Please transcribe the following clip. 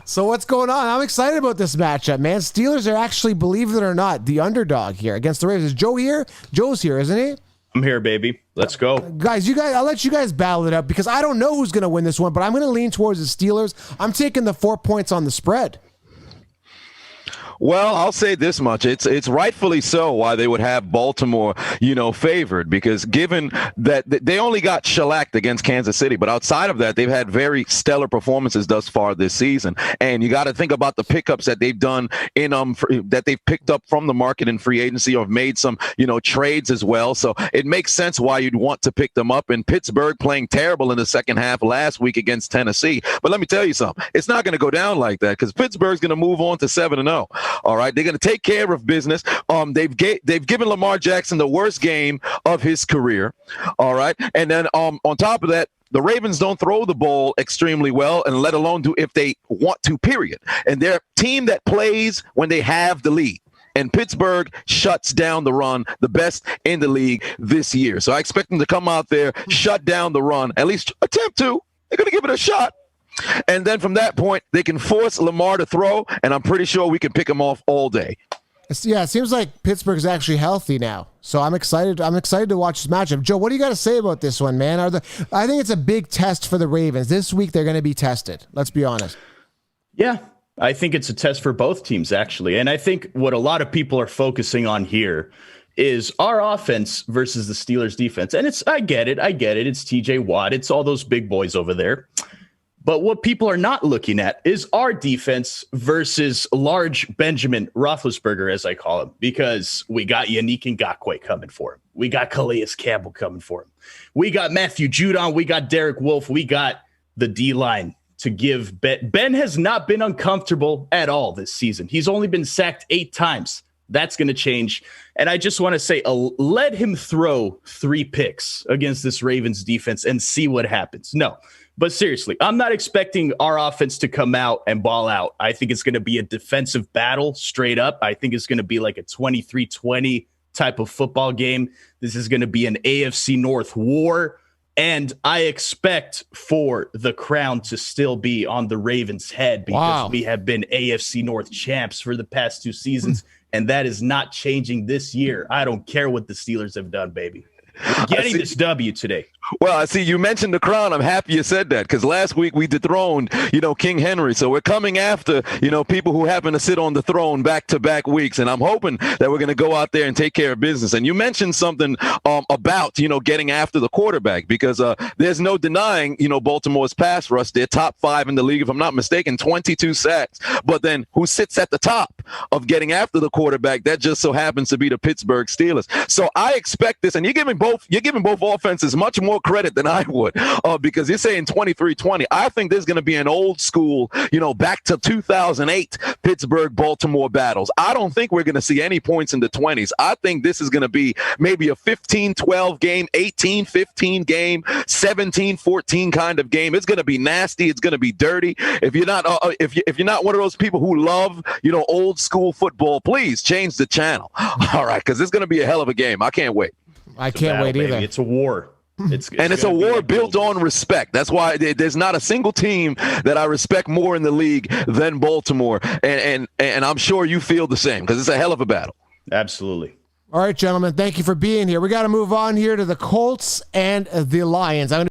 So what's going on? I'm excited about this matchup, man. Steelers are actually, believe it or not, the underdog here against the Ravens. Is Joe here? Joe's here, isn't he? I'm here, baby. Let's go. Guys, I'll let you guys battle it out because I don't know who's going to win this one, but I'm going to lean towards the Steelers. I'm taking the 4 points on the spread. Well, I'll say this much. It's rightfully so why they would have Baltimore, favored, because given that they only got shellacked against Kansas City, but outside of that, they've had very stellar performances thus far this season. And you got to think about the pickups that they've done that they've picked up from the market in free agency, or have made some, trades as well. So it makes sense why you'd want to pick them up. And Pittsburgh playing terrible in the second half last week against Tennessee. But let me tell you something. It's not going to go down like that, because Pittsburgh's going to move on to 7-0. All right, they're going to take care of business. They've given Lamar Jackson the worst game of his career. All right, and then on top of that, the Ravens don't throw the ball extremely well, and let alone do if they want to. Period. And they're a team that plays when they have the lead. And Pittsburgh shuts down the run, the best in the league this year. So I expect them to come out there, shut down the run, at least attempt to. They're going to give it a shot. And then from that point, they can force Lamar to throw, and I'm pretty sure we can pick him off all day. Yeah, it seems like Pittsburgh is actually healthy now, so I'm excited. I'm excited to watch this matchup. Joe, what do you got to say about this one, man? I think it's a big test for the Ravens. This week they're going to be tested. Let's be honest. Yeah, I think it's a test for both teams, actually. And I think what a lot of people are focusing on here is our offense versus the Steelers defense. And I get it. It's TJ Watt. It's all those big boys over there. But what people are not looking at is our defense versus large Benjamin Roethlisberger, as I call him, because we got Yannick Ngakoue coming for him. We got Calais Campbell coming for him. We got Matthew Judon. We got Derek Wolfe. We got the D-line to give Ben. Ben has not been uncomfortable at all this season. He's only been sacked 8 times. That's going to change. And I just want to say, let him throw 3 picks against this Ravens defense and see what happens. No. But seriously, I'm not expecting our offense to come out and ball out. I think it's going to be a defensive battle straight up. I think it's going to be like a 23-20 type of football game. This is going to be an AFC North war. And I expect for the crown to still be on the Ravens' head because we have been AFC North champs for the past 2 seasons. And that is not changing this year. I don't care what the Steelers have done, baby. We're getting this W today. Well, I see you mentioned the crown. I'm happy you said that, because last week we dethroned, King Henry. So we're coming after, people who happen to sit on the throne back-to-back weeks. And I'm hoping that we're going to go out there and take care of business. And you mentioned something about, getting after the quarterback, because there's no denying, Baltimore's pass rush. They're top 5 in the league, if I'm not mistaken, 22 sacks. But then who sits at the top of getting after the quarterback? That just so happens to be the Pittsburgh Steelers. So I expect this, and you're giving both offenses much more credit than I would, because you're saying 23-20. I think there's going to be an old school, back to 2008 Pittsburgh-Baltimore battles. I don't think we're going to see any points in the 20s. I think this is going to be maybe a 15-12 game, 18-15 game, 17-14 kind of game. It's going to be nasty. It's going to be dirty. If you're not, if you're not one of those people who love, old school football, please change the channel. All right, because it's going to be a hell of a game. I can't wait. I can't wait either. Baby. It's a war. It's a war built on respect. That's why there's not a single team that I respect more in the league than Baltimore. And I'm sure you feel the same, because it's a hell of a battle. Absolutely. All right, gentlemen, thank you for being here. We got to move on here to the Colts and the Lions.